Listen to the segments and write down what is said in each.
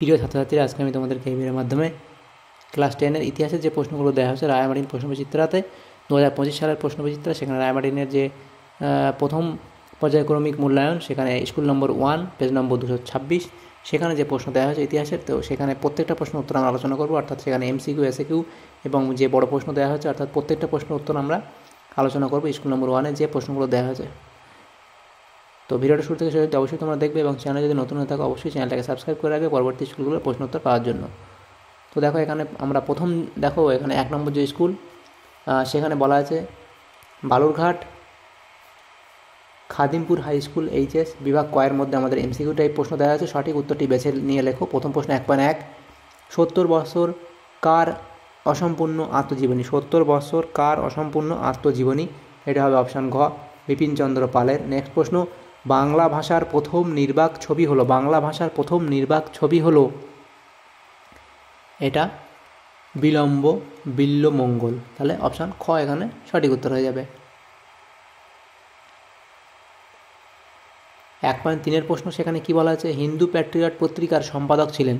প্রিয় ছাত্রছাত্রীরা, আজকে আমি তোমাদেরকে এই ভিডিওর মাধ্যমে ক্লাস 10-এর ইতিহাসের যে প্রশ্নগুলো দেওয়া হয়েছে রায়মার্টিন প্রশ্নবিচিত্রাতে 2025 সালের প্রশ্নবিচিত্রা, সেখানে রায়মার্টিনের যে প্রথম পর্যায়ক্রমিক মূল্যায়ন, সেখানে স্কুল নম্বর 1 পেজ নম্বর 226, সেখানে যে প্রশ্ন দেওয়া হয়েছে ইতিহাসের, তো সেখানে প্রত্যেকটা প্রশ্ন উত্তর আমরা আলোচনা করবো। অর্থাৎ সেখানে এমসিকিউ, এসএকিউ এবং যে বড় প্রশ্ন দেওয়া হয়েছে, অর্থাৎ প্রত্যেকটা প্রশ্ন উত্তর আমরা আলোচনা করবো স্কুল নম্বর 1-এ যে প্রশ্নগুলো দেওয়া হয়েছে। তো ভিডিওটা শুরু থেকে শেষ অবশ্যই তোমরা দেখবে এবং চ্যানেলে যদি নতুন হয়ে থাকো অবশ্যই চ্যানেলটাকে সাবস্ক্রাইব করে রাখবে পরবর্তী স্কুলগুলোর প্রশ্ন উত্তর পাওয়ার জন্য। তো দেখো, এখানে আমরা প্রথম এখানে 1 নম্বর যে স্কুল, সেখানে বলা আছে Balurghat Khadimpur high school HS বিভাগ কয়ের মধ্যে আমাদের এমসিকিউ টাইপ প্রশ্ন দেওয়া আছে। সঠিক উত্তরটি বেছে নিয়ে লেখো। প্রথম প্রশ্ন 1.1, 70 বছর কার অসম্পূর্ণ আত্মজীবনী? 70 বছর কার অসম্পূর্ণ আত্মজীবনী? এটা হবে অপশান ঘ, বিপিনচন্দ্র পালের। নেক্সট প্রশ্ন, বাংলা ভাষার প্রথম নির্বাক ছবি হলো? বাংলা ভাষার প্রথম নির্বাক ছবি হলো, এটা বিল্বমঙ্গল। তাহলে অপশান খ এখানে সঠিক উত্তর হয়ে যাবে। 1.3-এর প্রশ্ন, সেখানে কি বলা আছে? হিন্দু প্যাট্রিয়ট পত্রিকার সম্পাদক ছিলেন?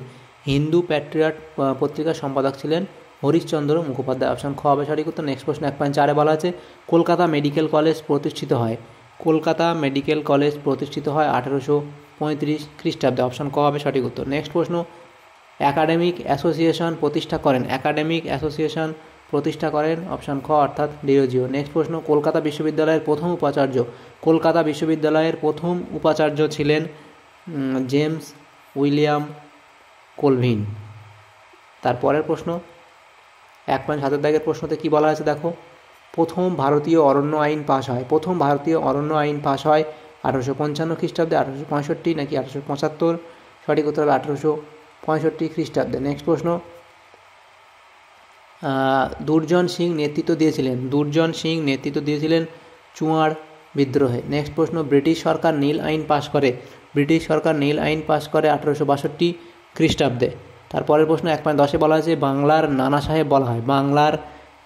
হিন্দু প্যাট্রিয়ট পত্রিকার সম্পাদক ছিলেন হরিশচন্দ্র মুখোপাধ্যায়। অপশান খ হবে সঠিক উত্তর। নেক্সট প্রশ্ন 1.4-এ বলা আছে কলকাতা মেডিকেল কলেজ প্রতিষ্ঠিত হয়? কলকাতা মেডিকেল কলেজ প্রতিষ্ঠিত হয় 1835 খ্রিস্টাব্দে। অপশান ক হবে সঠিক উত্তর। নেক্সট প্রশ্ন, একাডেমিক অ্যাসোসিয়েশন প্রতিষ্ঠা করেন? একাডেমিক অ্যাসোসিয়েশন প্রতিষ্ঠা করেন অপশান খ অর্থাৎ ডিরোজিও। নেক্সট প্রশ্ন, কলকাতা বিশ্ববিদ্যালয়ের প্রথম উপাচার্য? কলকাতা বিশ্ববিদ্যালয়ের প্রথম উপাচার্য ছিলেন জেমস উইলিয়াম কোলভিন। তারপরের প্রশ্ন 1.7-এর প্রশ্নতে কি বলা আছে দেখো, প্রথম ভারতীয় অরণ্য আইন পাশ হয়? প্রথম ভারতীয় অরণ্য আইন পাশ হয় 1855 খ্রিস্টাব্দে, 1865 নাকি 1875? সঠিক উত্তর হবে 1865 খ্রিস্টাব্দে। নেক্সট প্রশ্ন, দুর্জন সিং নেতৃত্ব দিয়েছিলেন চুয়াড় বিদ্রোহে। নেক্সট প্রশ্ন, ব্রিটিশ সরকার নীল আইন পাশ করে? ব্রিটিশ সরকার নীল আইন পাশ করে 1862 খ্রিস্টাব্দে। তারপরের প্রশ্ন 1.10-এ বলা আছে বাংলার নানা সাহেব বলা হয়? বাংলার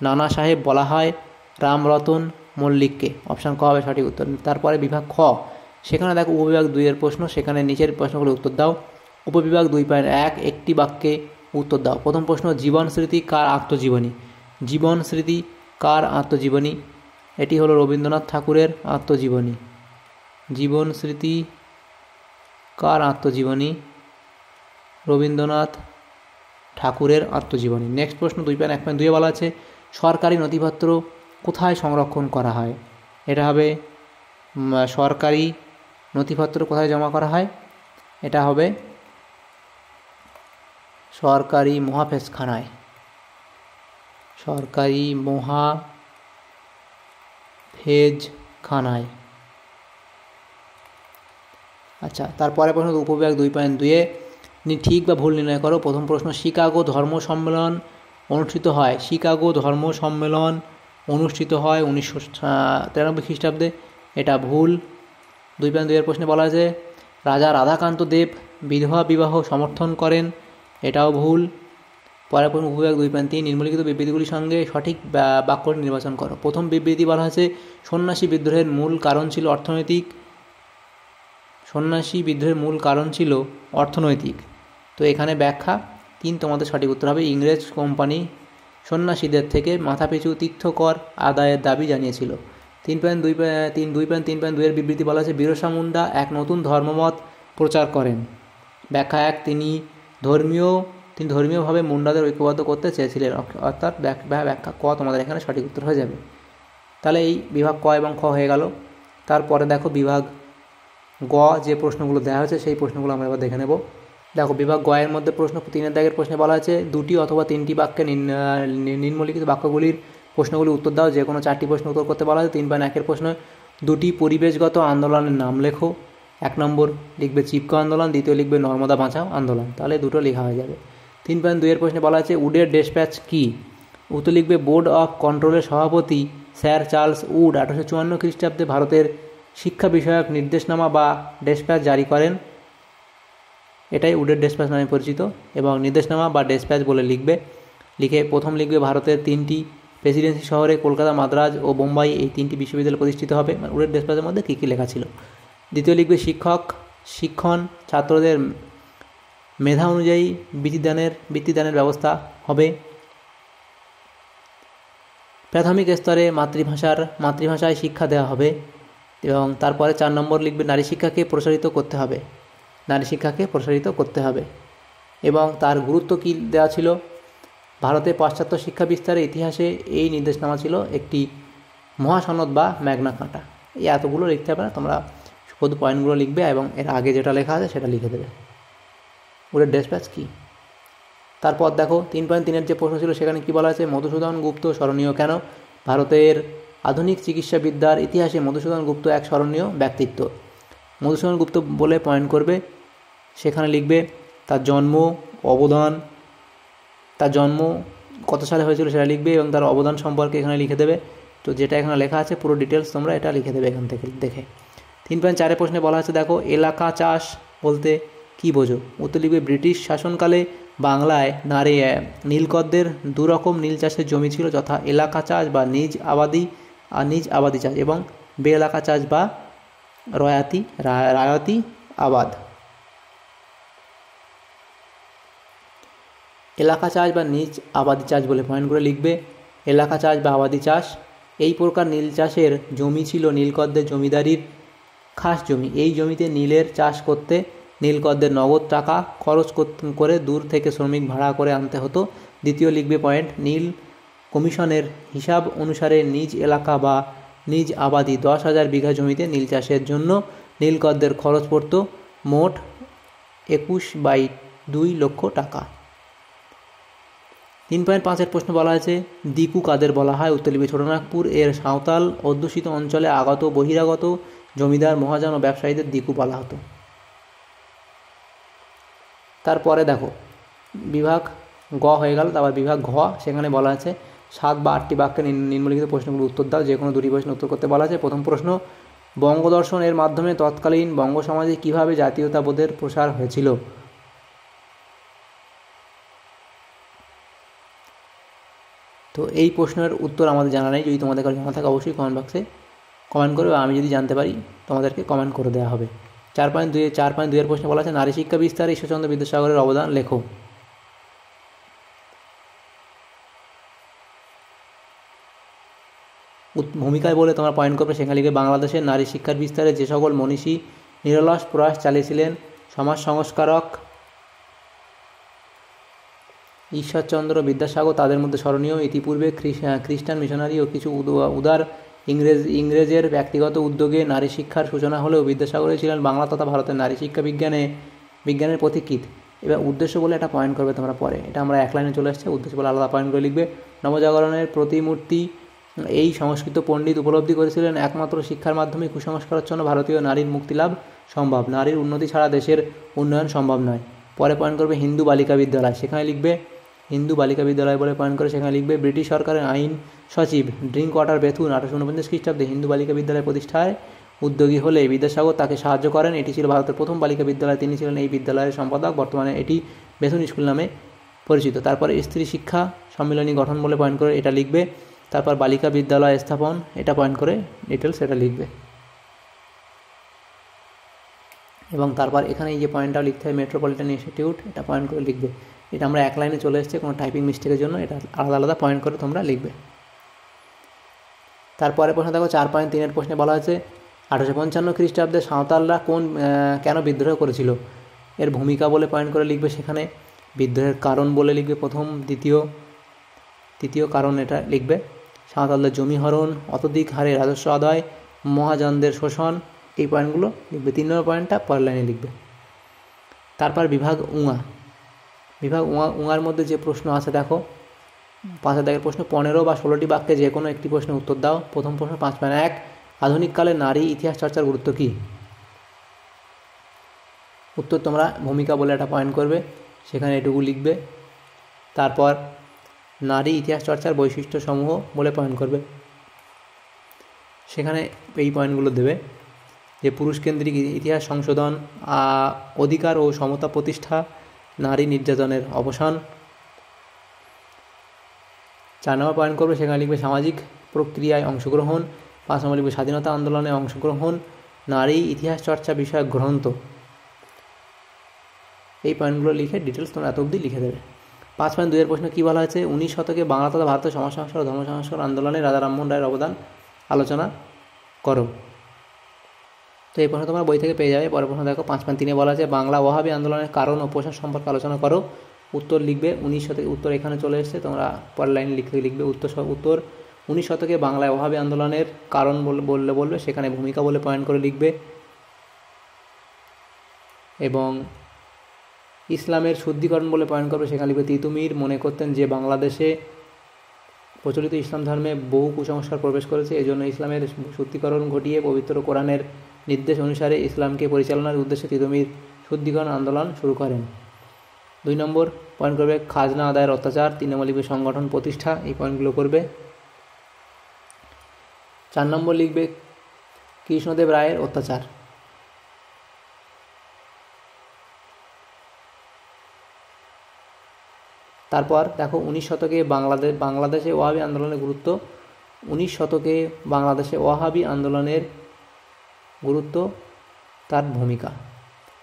নানা সাহেব বলা হয় রামরতন মল্লিককে। অপশান ক হবে সঠিক উত্তর। তারপরে বিভাগ খ, সেখানে দেখো উপবিভাগ 2-এর প্রশ্ন, সেখানে নিচের প্রশ্নগুলো উত্তর দাও। উপবিভাগ 2.1, একটি বাক্যে উত্তর দাও। প্রথম প্রশ্ন, জীবন স্মৃতি কার আত্মজীবনী? জীবন স্মৃতি কার আত্মজীবনী? এটি হলো রবীন্দ্রনাথ ঠাকুরের আত্মজীবনী। জীবন স্মৃতি কার আত্মজীবনী? রবীন্দ্রনাথ ঠাকুরের আত্মজীবনী। নেক্সট প্রশ্ন 2.1.2-এ বলা আছে সরকারি নথিপত্র কোথায় সংরক্ষণ করা হয়? এটা হবে সরকারি নথিপত্র কোথায় জমা করা হয়? এটা হবে সরকারি মহাফেজখানায়। সরকারি মহাফেজখানায়। আচ্ছা, তারপরে প্রশ্ন উপবিভাগ 2.2-এ ঠিক বা ভুল নির্ণয় করো। প্রথম প্রশ্ন, শিকাগো ধর্ম সম্মেলন অনুষ্ঠিত হয়? শিকাগো ধর্ম সম্মেলন অনুষ্ঠিত হয় 1993 খ্রিস্টাব্দে। এটা ভুল। 2.2-এর প্রশ্নে বলা আছে রাজা রাধাকান্ত দেব বিধবা বিবাহ সমর্থন করেন? এটাও ভুল। পরের প্রশ্ন উপবিভাগ 2.3, নিম্নলিখিত বিবৃতিগুলির সঙ্গে সঠিক বাক্যটি নির্বাচন করো। প্রথম বিবৃতি বলা হয়েছে সন্ন্যাসী বিদ্রোহের মূল কারণ ছিল অর্থনৈতিক। সন্ন্যাসী বিদ্রোহের মূল কারণ ছিল অর্থনৈতিক। তো এখানে ব্যাখ্যা 3 তোমাদের সঠিক উত্তর হবে। ইংরেজ কোম্পানি সন্ন্যাসীদের থেকে মাথাপিছু তীর্থকর আদায়ের দাবি জানিয়েছিল। 2.2-এর বিবৃতি বলা আছে বিরসা মুন্ডা এক নতুন ধর্মমত প্রচার করেন। ব্যাখ্যা 1, তিনি ধর্মীয়ভাবে মুন্ডাদের ঐক্যবদ্ধ করতে চেয়েছিলেন। অর্থাৎ ব্যাখ্যা ক তোমাদের এখানে সঠিক উত্তর হয়ে যাবে। তাহলে এই বিভাগ ক এবং খ হয়ে গেল। তারপরে দেখো বিভাগ গ, যে প্রশ্নগুলো দেওয়া হয়েছে সেই প্রশ্নগুলো আমরা এবার দেখে নেব। দেখো বিভাগ গ এর মধ্যে প্রশ্ন 3-এর দাগের প্রশ্নে বলা আছে 2টি অথবা 3টি বাক্যে নিম্নলিখিত বাক্যগুলির প্রশ্নগুলি উত্তর দাও। যে কোনো 4টি প্রশ্ন উত্তর করতে বলা আছে। 3.1-এর প্রশ্ন, 2টি পরিবেশগত আন্দোলনের নাম লেখো। 1 নম্বর লিখবে চিপকো আন্দোলন, দ্বিতীয় লিখবে নর্মদা বাঁচাও আন্দোলন। তাহলে দুটো লেখা হয়ে যাবে। 3.2-এর প্রশ্নে বলা আছে উডের ডেসপ্যাচ কি? উত্তর লিখবে বোর্ড অফ কন্ট্রোলের সভাপতি স্যার চার্লস উড 1854 খ্রিস্টাব্দে ভারতের শিক্ষা বিষয়ক নির্দেশনামা বা ডেসপ্যাচ জারি করেন। এটাই উডের ডেসপ্যাচ নামে পরিচিত। এবং নির্দেশনামা বা ডেসপ্যাচ বলে লিখে প্রথম লিখবে ভারতের 3টি প্রেসিডেন্সি শহরে কলকাতা, মাদ্রাজ ও বোম্বাই এই 3টি বিশ্ববিদ্যালয় প্রতিষ্ঠিত হবে। মানে উডের ডেসপ্যাচের মধ্যে কী কী লেখা ছিল। দ্বিতীয় লিখবে শিক্ষণ ছাত্রদের মেধা অনুযায়ী বৃত্তিদানের ব্যবস্থা হবে। প্রাথমিক স্তরে মাতৃভাষায় শিক্ষা দেওয়া হবে। এবং তারপরে 4 নম্বর লিখবে নারী শিক্ষাকে প্রসারিত করতে হবে। এবং তার গুরুত্ব কী দেওয়া ছিল, ভারতে পাশ্চাত্য শিক্ষা বিস্তারের ইতিহাসে এই নির্দেশনামা ছিল একটি মহাসনদ বা ম্যাগনা কার্টা। এই এতগুলো লিখতে হবে না, তোমরা শুধু পয়েন্টগুলো লিখবে এবং এর আগে যেটা লেখা আছে সেটা লিখে দেবে। ওদের ডেসপ্যাচ কী। তারপর দেখো 3.3-এর যে প্রশ্ন ছিল সেখানে কী বলা আছে, মধুসূদন গুপ্ত স্মরণীয় কেন? ভারতের আধুনিক চিকিৎসাবিদ্যার ইতিহাসে মধুসূদন গুপ্ত এক স্মরণীয় ব্যক্তিত্ব। মধুসূদন গুপ্ত বলে পয়েন্ট করবে, সেখানে লিখবে তার জন্ম কত সালে হয়েছিল সেটা লিখবে এবং তার অবদান সম্পর্কে এখানে লিখে দেবে। তো যেটা এখানে লেখা আছে পুরো ডিটেলস তোমরা এটা লিখে দেবে এখান থেকে দেখে। 3.4 প্রশ্নে বলা আছে, দেখো এলাকা চাষ বলতে কী বোঝো? উত্তর লিখবে ব্রিটিশ শাসনকালে বাংলায় নীলকরদের দুরকম নীল চাষের জমি ছিল, যথা এলাকা চাষ বা নিজ আবাদি চাষ এবং বেএলাকা চাষ বা রায়তি আবাদ। এলাকা চাষ বা নিজ আবাদি চাষ বলে পয়েন্ট করে লিখবে। এলাকা চাষ বা আবাদি চাষ এই প্রকার নীল চাষের জমি ছিল নীলকরদের জমিদারির খাস জমি। এই জমিতে নীলের চাষ করতে নীলকরদের নগদ টাকা খরচ করে দূর থেকে শ্রমিক ভাড়া করে আনতে হতো। দ্বিতীয় লিখবে পয়েন্ট, নীল কমিশনের হিসাব অনুসারে নিজ এলাকা বা নিজ আবাদি 10,000 বিঘা জমিতে নীল চাষের জন্য নীলকরদের খরচ পড়ত মোট 21/2 লক্ষ টাকা। 3.5-এর প্রশ্ন বলা আছে, দিকু কাদের বলা হয়? উত্তর লিখবে ছোটনাগপুর এর সাঁওতাল অধ্যুষিত অঞ্চলে আগত বহিরাগত জমিদার মহাজন ও ব্যবসায়ীদের দিকু বলা হতো। তারপরে দেখো বিভাগ গ হয়ে গেল, তারপর বিভাগ ঘ, সেখানে বলা আছে 7 বা 8টি বাক্যে নিম্নলিখিত প্রশ্নগুলো উত্তর দাও। যে কোনো 2টি প্রশ্ন উত্তর করতে বলা আছে। প্রথম প্রশ্ন, বঙ্গদর্শন এর মাধ্যমে তৎকালীন বঙ্গ সমাজে কীভাবে জাতীয়তাবোধের প্রসার হয়েছিল? তো এই প্রশ্নের উত্তর আমাদের জানা নেই, যদি তোমাদের কাছে জানা থাকে অবশ্যই কমেন্ট বক্সে কমেন্ট করবে, আমি যদি জানতে পারি তোমাদেরকে কমেন্ট করে দেওয়া হবে। 4.2-এর প্রশ্নে বলা আছে নারী শিক্ষা বিস্তারে ঈশ্বরচন্দ্র বিদ্যাসাগরের অবদান লেখো। ভূমিকায় বলে তোমরা পয়েন্ট করবে, সেখানে লিখে বাংলাদেশের নারী শিক্ষার বিস্তারে যে সকল মনীষী নিরলস প্রয়াস চালিয়েছিলেন, সমাজ সংস্কারক ঈশ্বরচন্দ্র বিদ্যাসাগর তাদের মধ্যে স্মরণীয়। ইতিপূর্বে খ্রিস্টান মিশনারি ও কিছু উদার ইংরেজের ব্যক্তিগত উদ্যোগে নারী শিক্ষার সূচনা হলেও বিদ্যাসাগরই ছিলেন বাংলা তথা ভারতের নারী শিক্ষা বিজ্ঞানের পথিকৃৎ। এবার উদ্দেশ্য বলে একটা পয়েন্ট করবে তোমরা পরে, এটা আমরা এক লাইনে চলে আসছে, উদ্দেশ্য বলে আলাদা পয়েন্ট করে লিখবে। নবজাগরণের প্রতিমূর্তি এই সংস্কৃত পণ্ডিত উপলব্ধি করেছিলেন একমাত্র শিক্ষার মাধ্যমে কুসংস্কারাচ্ছন্ন ভারতীয় নারীর মুক্তিলাভ সম্ভব, নারীর উন্নতি ছাড়া দেশের উন্নয়ন সম্ভব নয়। পরে পয়েন্ট করবে হিন্দু বালিকা বিদ্যালয়, সেখানে লিখবে হিন্দু বালিকা বিদ্যালয় বলে পয়েন্ট করে সেখানে লিখবে ব্রিটিশ সরকারের আইন সচিব ড্রিঙ্ক ওয়াটার বেথুন 1849 খ্রিস্টাব্দে হিন্দু বালিকা বিদ্যালয় প্রতিষ্ঠায় উদ্যোগী হলে বিদ্যাসাগর তাকে সাহায্য করেন। এটি ছিল ভারতের প্রথম বালিকা বিদ্যালয়, তিনি ছিলেন এই বিদ্যালয়ের সম্পাদক। বর্তমানে এটি বেথুন স্কুল নামে পরিচিত। তারপরে স্ত্রী শিক্ষা সম্মিলনী গঠন বলে পয়েন্ট করে এটা লিখবে। তারপর বালিকা বিদ্যালয় স্থাপন, এটা পয়েন্ট করে ডিটেলস এটা লিখবে। এবং তারপর এখানে এই যে পয়েন্টটাও লিখতে হয় মেট্রোপলিটন ইনস্টিটিউট, এটা পয়েন্ট করে লিখবে। এটা আমরা এক লাইনে চলে এসেছে, কোনো টাইপিং মিস্টেকের জন্য এটা আলাদা আলাদা পয়েন্ট করে তোমরা লিখবে। তারপরে প্রশ্ন দেখো 4.3-এর প্রশ্নে বলা হয়েছে 1855 খ্রিস্টাব্দে সাঁওতালরা কেন বিদ্রোহ করেছিল? এর ভূমিকা বলে পয়েন্ট করে লিখবে। সেখানে বিদ্রোহের কারণ বলে লিখবে প্রথম, তৃতীয় কারণ এটা লিখবে। সাঁওতালদের জমি হরণ, অত্যধিক হারে রাজস্ব আদায়, মহাজনদের শোষণ, এই পয়েন্টগুলো লিখবে। 3 নম্বর পয়েন্টটা পরের লাইনে লিখবে। তারপর বিভাগ উঙার মধ্যে যে প্রশ্ন আছে দেখো 5 দাগের প্রশ্ন, 15 বা 16টি বাক্যে যে কোনো একটি প্রশ্নের উত্তর দাও। প্রথম প্রশ্ন 5.1, আধুনিককালে নারী ইতিহাস চর্চার গুরুত্ব কী? উত্তর তোমরা ভূমিকা বলে একটা পয়েন্ট করবে, সেখানে এটুকু লিখবে। তারপর নারী ইতিহাস চর্চার বৈশিষ্ট্যসমূহ বলে পয়েন্ট করবে, সেখানে এই পয়েন্টগুলো দেবে যে পুরুষকেন্দ্রিক ইতিহাস সংশোধন, অধিকার ও সমতা প্রতিষ্ঠা, নারী নির্যাতনের অবসান। 4 নম্বর পয়েন্ট করবে, সেখানে লিখবে সামাজিক প্রক্রিয়ায় অংশগ্রহণ। 5 নম্বর লিখবে স্বাধীনতা আন্দোলনে অংশগ্রহণ, নারী ইতিহাস চর্চা বিষয়ক গ্রন্থ। এই পয়েন্টগুলো লিখে ডিটেলস তোমরা এত অবধি লিখে দেবে। 5.2 প্রশ্ন কী বলা হয়েছে, 19 শতকে বাংলা তথা ভারতের সমাজ সংস্কার ও ধর্ম সংস্কার আন্দোলনে রাজা রামমোহন রায়ের অবদান আলোচনা করো। তো এই প্রশ্ন তোমরা বই থেকে পেয়ে যাবে। পরের প্রশ্ন দেখো 5.3 বলা আছে বাংলা ওয়াহাবি আন্দোলনের কারণ ও প্রসার সম্পর্কে আলোচনা করো। উত্তর লিখবে 19 শতকে, উত্তর এখানে চলে এসেছে, তোমরা পরের লাইনে লিখবে উত্তর 19 শতকে বাংলায় ওয়াহাবি আন্দোলনের কারণ বলবে, সেখানে ভূমিকা বলে পয়েন্ট করে লিখবে। এবং ইসলামের শুদ্ধিকরণ বলে পয়েন্ট করবে, সেখানে লিখবে তিতুমির মনে করতেন যে বাংলাদেশে প্রচলিত ইসলাম ধর্মে বহু কুসংস্কার প্রবেশ করেছে, এজন্য ইসলামের শুদ্ধিকরণ ঘটিয়ে পবিত্র কোরআনের নির্দেশ অনুসারে ইসলামকে পরিচালনার উদ্দেশ্যে তিতুমির শুদ্ধিকরণ আন্দোলন শুরু করেন। 2 নম্বর পয়েন্ট করবে খাজনা আদায়ের অত্যাচার। 3 নম্বর লিখবে সংগঠন প্রতিষ্ঠা, এই পয়েন্টগুলো করবে। 4 নম্বর লিখবে কৃষ্ণদেব রায়ের অত্যাচার। তারপর দেখো 19 শতকে বাংলাদেশে ওয়াহাবি আন্দোলনের গুরুত্ব। 19 শতকে বাংলাদেশে ওয়াহাবি আন্দোলনের গুরুত্ব, তার ভূমিকা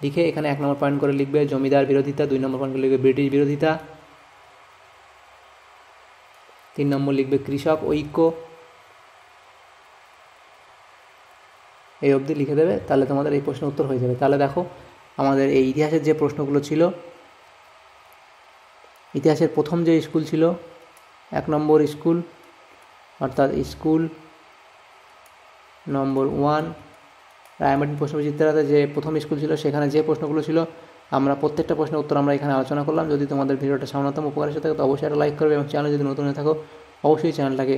লিখে এখানে 1 নম্বর পয়েন্ট করে লিখবে জমিদার বিরোধিতা। 2 নম্বর পয়েন্ট করে লিখবে ব্রিটিশ বিরোধিতা। 3 নম্বর লিখবে কৃষক ঐক্য। এই অবধি লিখে দেবে, তাহলে তোমাদের এই প্রশ্নের উত্তর হয়ে যাবে। তাহলে দেখো আমাদের এই ইতিহাসের যে প্রশ্নগুলো ছিল, ইতিহাসের প্রথম যে স্কুল ছিল 1 নম্বর স্কুল, অর্থাৎ স্কুল নম্বর 1 রায়মার্টিন প্রশ্নবিচিত্রাতে যে প্রথম স্কুল ছিল, সেখানে যে প্রশ্নগুলো ছিল আমরা প্রত্যেকটা প্রশ্নের উত্তর আমরা এখানে আলোচনা করলাম। যদি তোমাদের ভিডিওটা সামান্যতম উপকার এসে থাকে তো অবশ্যই একটা লাইক করবে এবং চ্যানেলে যদি নতুন হয়ে থাকো অবশ্যই চ্যানেলটাকে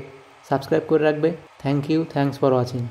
সাবস্ক্রাইব করে রাখবে। Thank you, thanks for watching.